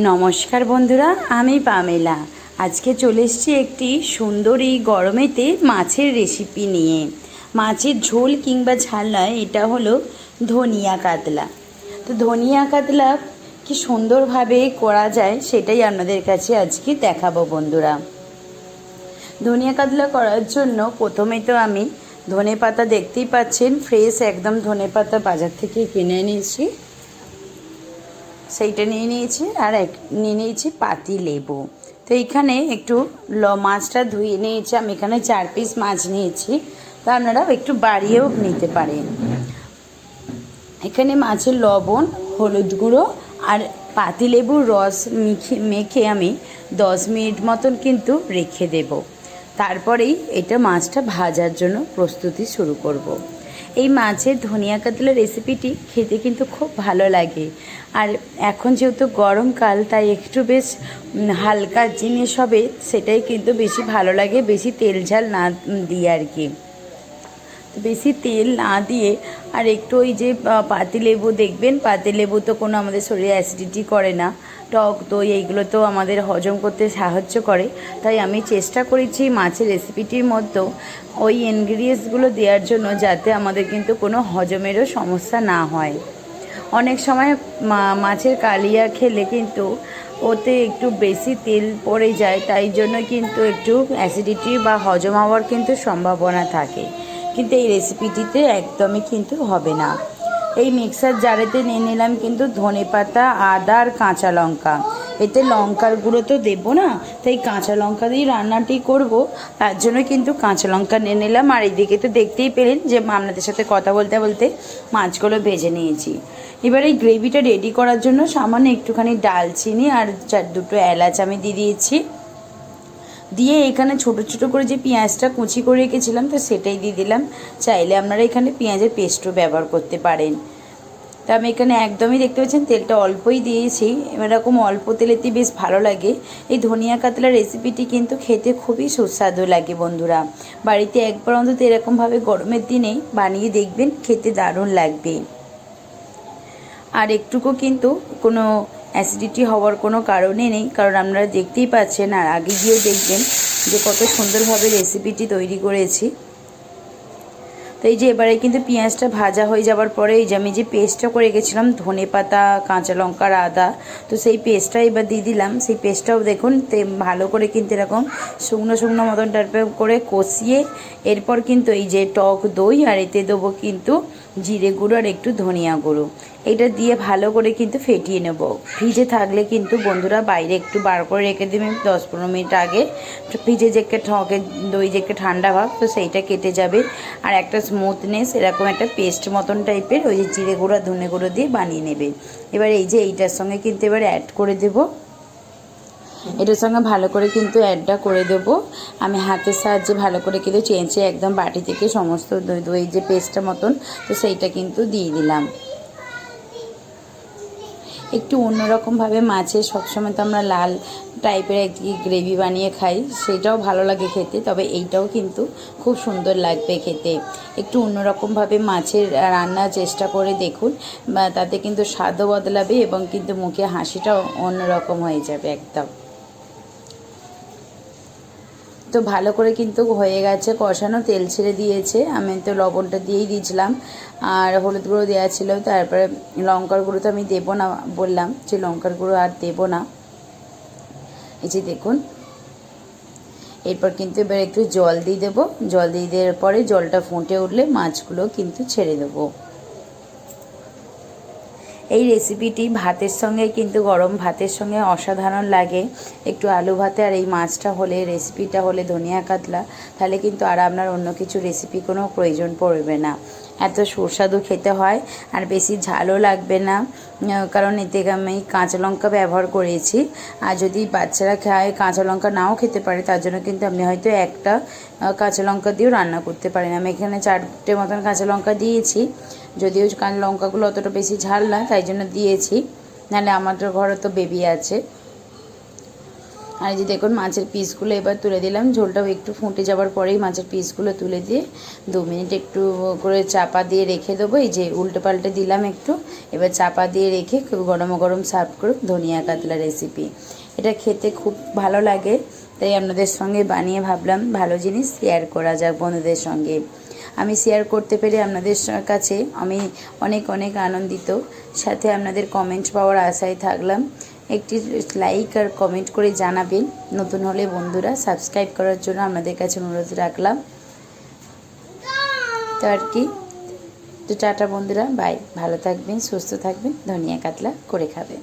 নমস্কার বন্ধুরা, আমি পামেলা। আজকে চলে এসেছি একটি সুন্দর এই গরমেতে মাছের রেসিপি নিয়ে। মাছের ঝোল কিংবা ঝাল নয়, এটা হলো ধনিয়া কাতলা। তো ধনিয়া কাতলা কি সুন্দরভাবে করা যায় সেটাই আপনাদের কাছে আজকে দেখাবো বন্ধুরা। ধনিয়া কাতলা করার জন্য প্রথমে তো আমি ধনেপাতা দেখতেই পাচ্ছেন, ফ্রেশ একদম ধনেপাতা বাজার থেকে কিনে নিয়েছি, সেইটা নিয়ে নিয়েছি। আর নিয়ে নিয়েছি পাতি লেবু। তো এইখানে একটু মাছটা ধুয়ে নিয়েছি, আমি এখানে 4 পিস মাছ নিয়েছি, তো আপনারা একটু বাড়িয়েও নিতে পারেন। এখানে মাছের লবণ, হলুদ গুঁড়ো আর পাতি লেবুর রস মেখে আমি 10 মিনিট মতন কিন্তু রেখে দেব। তারপরেই এটা মাছটা ভাজার জন্য প্রস্তুতি শুরু করব। এই মাছের ধনিয়া কাতলা রেসিপিটি খেতে কিন্তু খুব ভালো লাগে। আর এখন যেহেতু গরমকাল, তাই একটু বেশ হালকা জিনিস হবে, সেটাই কিন্তু বেশি ভালো লাগে, বেশি তেল ঝাল না দিয়ে আর কি। বেশি তেল না দিয়ে আর একটু ওই যে পাতিলেবু দেখবেন, পাতিলেবু তো কোনো আমাদের শরীরে অ্যাসিডিটি করে না, টক দই এইগুলো তো আমাদের হজম করতে সাহায্য করে। তাই আমি চেষ্টা করেছি মাছের রেসিপিটির মধ্যেও ওই ইনগ্রিডিয়েন্টসগুলো দেওয়ার জন্য, যাতে আমাদের কিন্তু কোনো হজমেরও সমস্যা না হয়। অনেক সময় মাছের কালিয়া খেলে কিন্তু ওতে একটু বেশি তেল পড়ে যায়, তাই জন্য কিন্তু একটু অ্যাসিডিটি বা হজম হওয়ার কিন্তু সম্ভাবনা থাকে। কিন্তু এই রেসিপিটিতে একদমই কিন্তু হবে না। এই মিক্সার জারেতে নিয়ে নিলাম কিন্তু ধনেপাতা, আদা আর কাঁচা লঙ্কা। এতে লঙ্কার গুঁড়ো তো দেবো না, তাই কাঁচা লঙ্কা দিয়ে রান্নাটি করব, তার জন্য কিন্তু কাঁচা লঙ্কা নিয়ে নিলাম। আর এইদিকে তো দেখতেই পেলেন যে আপনাদের সাথে কথা বলতে বলতে মাছগুলো ভেজে নিয়েছি। এবার এই গ্রেভিটা রেডি করার জন্য সামান্য একটুখানি ডালচিনি আর 2টো এলাচ আমি দিয়ে দিয়েছি। দিয়ে এখানে ছোট ছোট করে যে পেঁয়াজটা কুচি করে রেখেছিলাম, তো সেটাই দিয়ে দিলাম। চাইলে আপনারা এখানে পেঁয়াজের পেস্টও ব্যবহার করতে পারেন। তো আমি এখানে একদমই দেখতে পাচ্ছেন তেলটা অল্পই দিয়েছি। এরকম অল্প তেলেতেই বেশ ভালো লাগে। এই ধনিয়া কাতলা রেসিপিটি কিন্তু খেতে খুবই সুস্বাদু লাগে বন্ধুরা। বাড়িতে একবার অন্তত এরকমভাবে গরমের দিনে বানিয়ে দেখবেন, খেতে দারুণ লাগবে। আর একটুকু কিন্তু কোনো অ্যাসিডিটি হওয়ার কোনো কারণে নেই, কারণ আপনারা দেখতেই পাচ্ছেন, আর আগে গিয়েও দেখবেন যে কত সুন্দরভাবে রেসিপিটি তৈরি করেছি। তো এই যে এবারে কিন্তু পেঁয়াজটা ভাজা হয়ে যাওয়ার পরে এই যে আমি যে পেস্টটা করে রেখেছিলাম ধনেপাতা, কাঁচা লঙ্কার, আদা, তো সেই পেস্টটা এবার দিয়ে দিলাম। সেই পেস্টটাও দেখুন ভালো করে কিন্তু এরকম শুকনো শুকনো মতন টাইপের করে কষিয়ে, এরপর কিন্তু এই যে টক দই আর এতে দেবো কিন্তু জিরে গুঁড়ো আর একটু ধনিয়া গুঁড়ো। এটা দিয়ে ভালো করে কিন্তু ফেটিয়ে নেব। ফ্রিজে থাকলে কিন্তু বন্ধুরা বাইরে একটু বার করে রেখে দেবেন 10-15 মিনিট আগে। ফ্রিজে যে টকে দই যে ঠান্ডা ভাব, তো সেইটা কেটে যাবে। আর একটা স্মুথনেস, এরকম একটা পেস্ট মতন টাইপের ওই যে জিরে গুঁড়ো ধনে গুঁড়ো দিয়ে বানিয়ে নেবে। এবার এই যে এইটার সঙ্গে কিন্তু এবার অ্যাড করে দেবো, এটার সঙ্গে ভালো করে কিন্তু অ্যাডটা করে দেবো। আমি হাতের সাহায্যে ভালো করে কিন্তু চেঁচে একদম বাটি থেকে সমস্ত দই যে পেস্টটা মতন, তো সেইটা কিন্তু দিয়ে দিলাম। একটু অন্যরকমভাবে মাছের সবসময় তো আমরা লাল টাইপের একটি গ্রেভি বানিয়ে খাই, সেটাও ভালো লাগে খেতে, তবে এইটাও কিন্তু খুব সুন্দর লাগবে খেতে। একটু অন্যরকমভাবে মাছের রান্নার চেষ্টা করে দেখুন, তাতে কিন্তু স্বাদও বদলাবে এবং কিন্তু মুখে হাসিটাও অন্যরকম হয়ে যাবে একদম। তো ভালো করে কিন্তু হয়ে গেছে কষানো, তেল ছেড়ে দিয়েছে। আমি তো লবণটা দিয়েই দিয়েছিলাম, আর হলুদ গুঁড়ো দেওয়া ছিল। তারপরে লঙ্কার গুঁড়ো তো আমি দেবো না, বললাম যে লঙ্কার গুঁড়ো আর দেবো না। এই যে দেখুন, এরপর কিন্তু এবার একটু জল দিয়ে দেবো। জল দিয়ে দেওয়ার পরে জলটা ফুটে উঠলে মাছগুলো কিন্তু ছেড়ে দেবো। এই রেসিপিটি ভাতের সঙ্গে কিন্তু, গরম ভাতের সঙ্গে অসাধারণ লাগে। একটু আলু ভাতে আর এই মাছটা হলে, রেসিপিটা হলে ধনিয়া কাতলা, তাহলে কিন্তু আর আপনার অন্য কিছু রেসিপি কোনো প্রয়োজন পড়বে না। এত সুস্বাদু খেতে হয়, আর বেশি ঝালও লাগবে না, কারণ এতে আমি কাঁচা লঙ্কা ব্যবহার করেছি। আর যদি বাচ্চারা খায়, কাঁচা লঙ্কা নাও খেতে পারে, তার জন্য কিন্তু আপনি হয়তো একটা কাঁচা লঙ্কা দিয়েও রান্না করতে পারেন। আমি এখানে 4টে মতন কাঁচা লঙ্কা দিয়েছি, যদিও কাঁচা লঙ্কাগুলো অতটা বেশি ঝাল না, তাই জন্য দিয়েছি, নাহলে আমাদের ঘরে তো বেবি আছে। আর এই যে দেখুন মাছের পিসগুলো এবার তুলে দিলাম, ঝোলটাও একটু ফুটে যাওয়ার পরেই মাছের পিসগুলো তুলে দিয়ে 2 মিনিট একটু করে চাপা দিয়ে রেখে দেবো। এই যে উল্টে পাল্টে দিলাম একটু, এবার চাপা দিয়ে রেখে খুব গরম গরম সার্ভ করুন ধনিয়া কাতলা রেসিপি। এটা খেতে খুব ভালো লাগে, তাই আপনাদের সঙ্গে বানিয়ে ভাবলাম ভালো জিনিস শেয়ার করা যাক বন্ধুদের সঙ্গে। আমি শেয়ার করতে পেরে আপনাদের কাছে আমি অনেক অনেক আনন্দিত, সাথে আপনাদের কমেন্ট পাওয়ার আশায় থাকলাম। একটি লাইক আর কমেন্ট করে জানাবেন, নতুন হলে বন্ধুরা সাবস্ক্রাইব করার জন্য আপনাদের কাছে অনুরোধ রাখলাম। তো আর কি, তো টাটা বন্ধুরা, বাই, ভালো থাকবেন, সুস্থ থাকবেন, ধনিয়া কাতলা করে খাবেন।